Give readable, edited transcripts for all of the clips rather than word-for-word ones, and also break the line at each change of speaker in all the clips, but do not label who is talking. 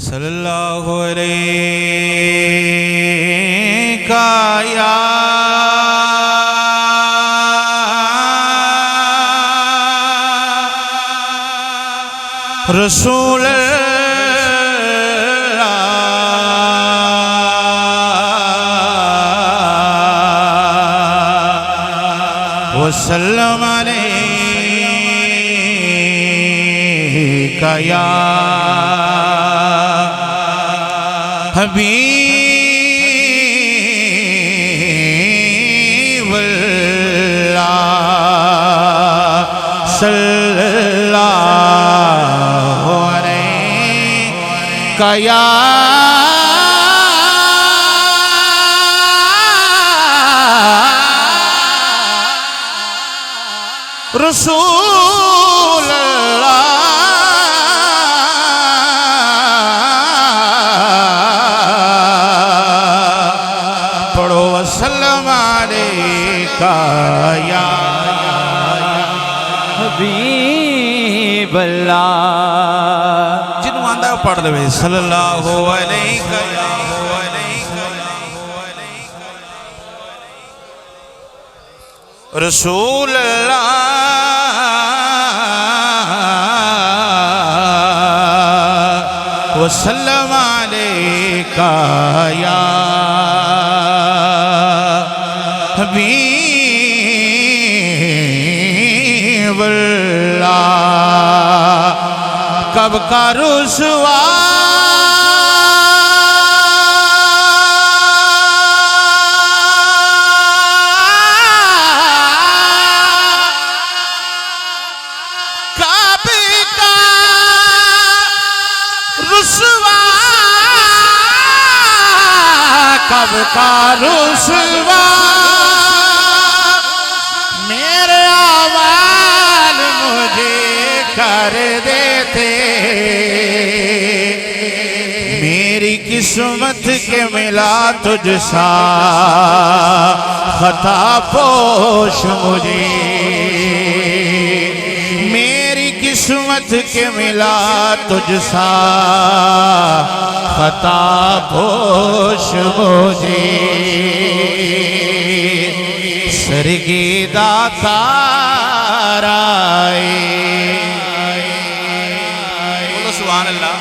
सल्लल्लाहु अलैका या रसूल वसल्लम अलैका या हबीबल्लाह सल्लल्लाहु अलैका या रसूल पढ़ो वसल्लम अलैका या
हबीबल्लाह।
जिन्हों आंदा है पढ़ दे सल्लल्लाहु अलैका या रसूल वसल्लम अलैका या हबीबल्लाह। कब का रुसवा कब का रुसवा मेरे आवाल मुझे कर देते। मेरी किस्मत के मिला तुझसा खता पोश मुझे। मेरी किस्मत के मिला तुझसा खता पोश मुझे। सरगी दाताराए बोलो सुभान अल्लाह।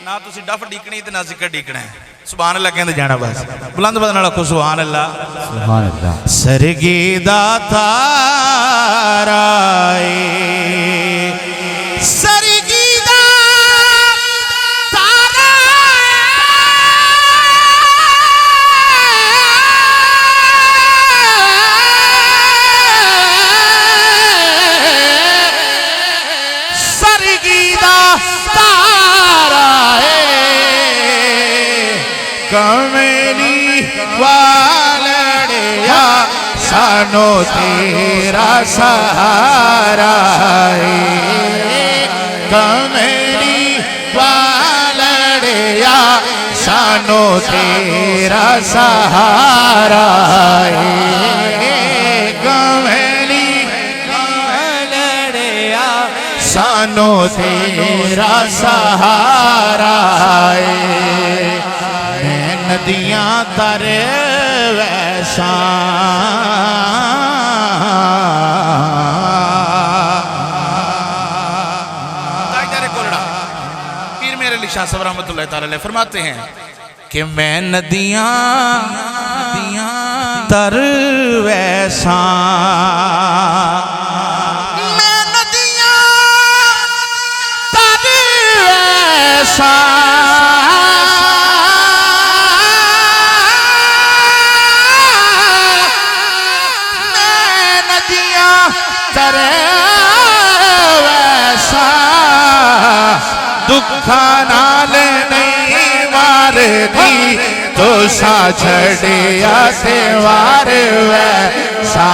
ना तुसी डफ डीकनी ते ना जिक्र डीकना है। सुभान अल्लाह कहते जाना बस बुलंद बदन रखो सुभान अल्लाह
सुभान अल्लाह।
सरगी दाताराए कमली वालड़िया सानो तेरा सहारा है। कमली वालड़िया सानो तेरा सहारा है। कमली वालड़िया सानो तेरा सहारा है। नदियां तारे वैसा पीर मेरे अली शाह साहब रहमतुल्लाह ताला अलैह फरमाते हैं कि मैं नदियां तर वैसा मैं नदियां तर वैसा वैसा दुखा नाल नहीं मार दी तो सा छड़िया से वार वैसा।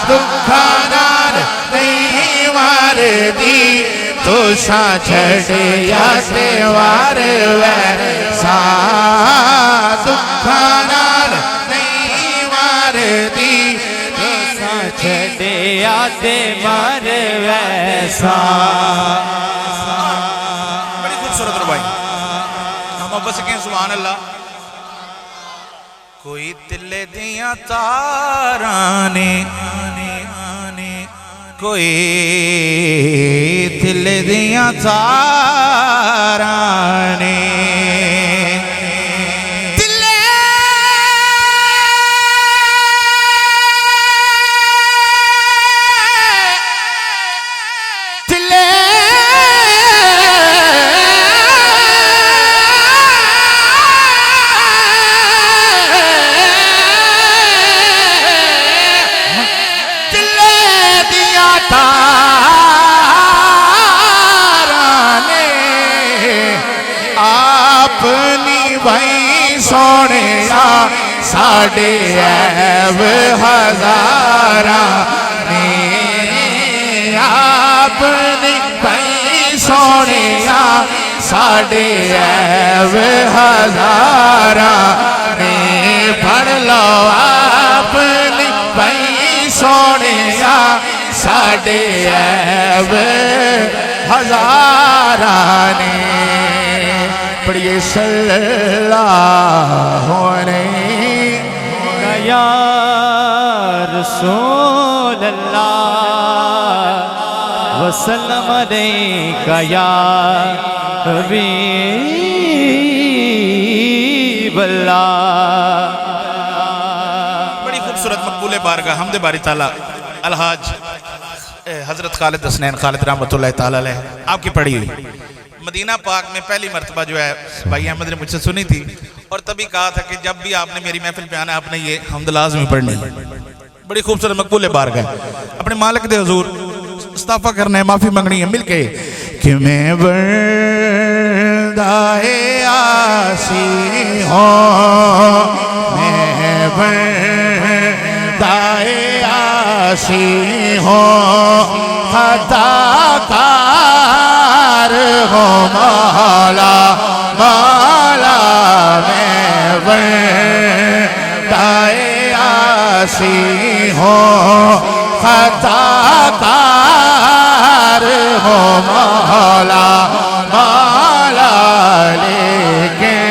दुखा नाल नहीं मार दी तो सा छड़िया से वार वैसा। दुखा नाल नहीं मार दी छड़िया से मार वैसा। सुभान अल्लाह। कोई तिले दियां तारां ने, कोई तिले दियां तारां ने, सोने साढ़े ऐब हजारा ने, आपने भाई सोने साढ़े ऐब हजारा ने, पढ़ लो आपने भाई सोने साढ़े ऐब हजारा ने। पढ़िए सल्लल्लाहु अलैहि
या रसूल अल्लाह वसल्लम अलैका या हबीब अल्लाह।
बड़ी खूबसूरत मकबूल बारगाह हमदे बारी ताला अलहाज हजरत खालिद हसनैन खालिद रहमतुल्लाह ताला अलैह आपकी पढ़ी हुई मदीना पाक में पहली मर्तबा जो है भाई अहमद ने मुझसे सुनी थी और तभी कहा था कि जब भी आपने मेरी महफिल पे आना आपने ये हमद लाज़मी पढ़नी। बड़ी खूबसूरत मकबूल बारगाह अपने मालिक दे हुजूर इस्ताफा करना है, माफी मांगनी है मिलके कि मैं बंदाए आसी हूँ, मैं बंदाए आसी हूँ, खताकार हो मौला मौला, मैं बंदाए आसी हूँ, खताकार हो मौला मौला, लेकिन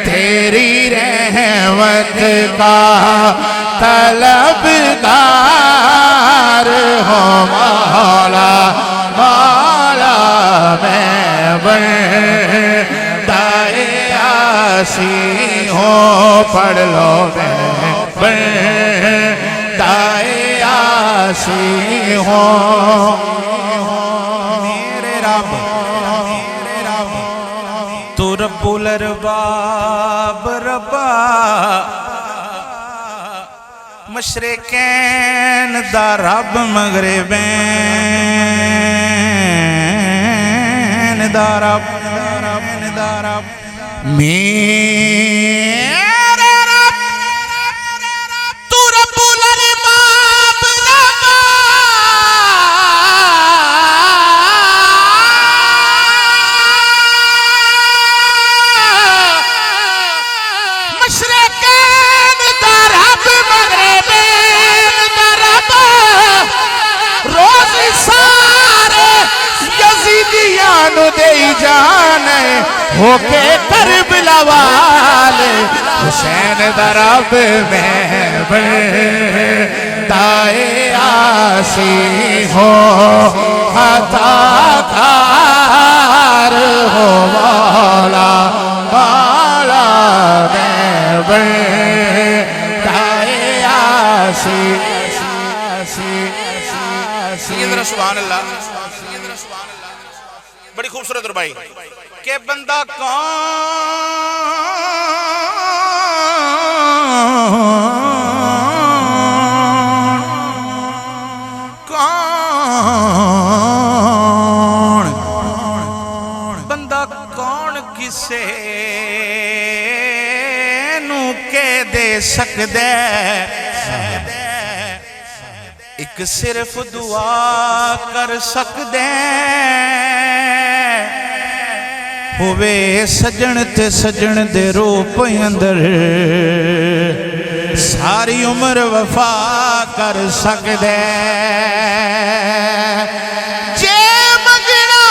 तेरी रहमत का तलबगार हो मौला मौला, मैं बंदाए आसी हूँ, पढ़ लो मैं बंदाए आसी हूँ। मेरे रब तू रब्बुल अरबाब रब्बा, मशरिकैन दा रब मगरिबैन दा रब, मेरे रब तू रब्बुल अरबाब रब्बा, मशरिकैन दा रब मगरिबैन दा रब, रोज़ सारे यज़ीदियां नु देई जाने होके करबला वाले, हुसैन दा रब मैं बंदाए आसी हूँ, खताकार हो मौला मौला, मैं बंदाए आसी। सुभान अल्लाह। बड़ी खूबसूरत रुबाई के बंदा कौन बंदा कौन किसे नू के दे सकदे, एक सिर्फ दुआ कर सकदे, होवे सजन ते सजन दे रूप अंदर, सारी उम्र वफा कर सकदे, जे मंगना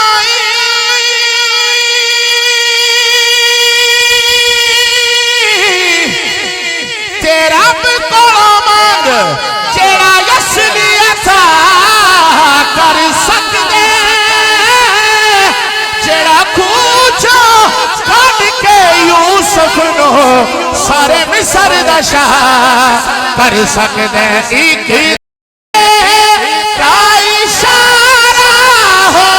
सरदशा कर सकते एक का इशारा हो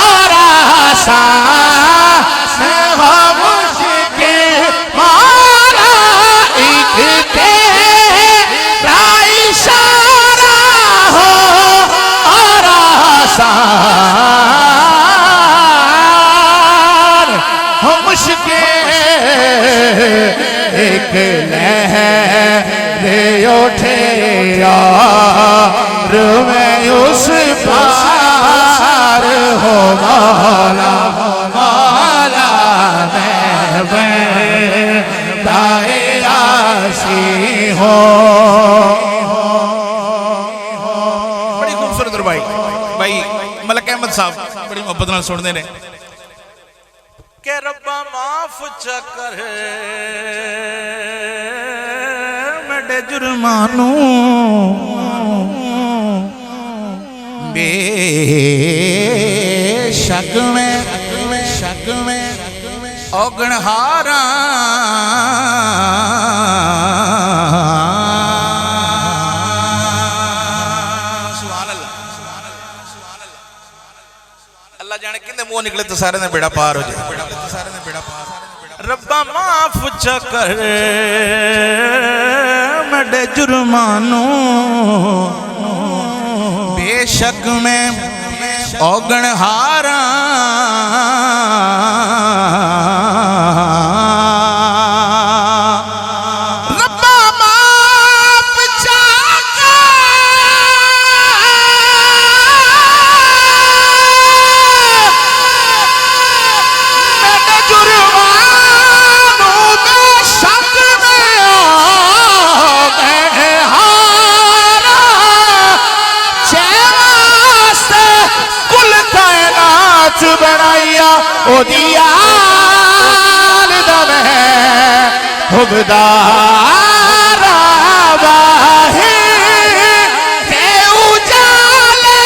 और आसान हो मुश्किल मारा एक तेरा इशारा हो और आसान हो मुश्किल एक लहर उठे और मैं उस पार हो मौला मौला मैं दायरासी हो।
बड़ी खूबसूरत भाई भाई मलक अहमद साहब बड़ी मोहब्बत नाल सुनते ने के रब्बा माफ चकर मेरे जुर्मानू
बेशक में औगणहारा
अल्लाह जाने किंदे मुंह निकले तो सारे ने बेड़ा पार हो जाए। रब्बा माफ चकर मेरे जुर्मानू
बेशक में औगणहारा रब्बा माफ चाकर मेरे जुर्मानू बेशक में औगणहारा चेवास्ते कुल कायनात बनाइया ओ दियाल दमे हुबदारा बाहे के उजाले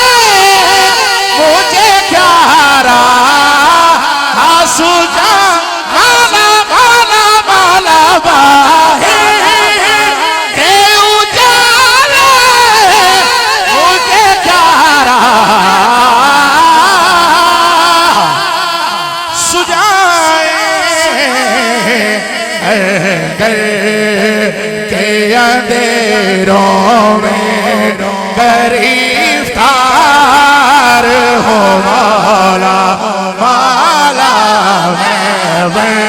मुझे प्यारा आंसू जा माला माला माला बाहे के उजाले मुझे प्यारा के अंधेरों में गिरफ्तार हो मौला मौला मैं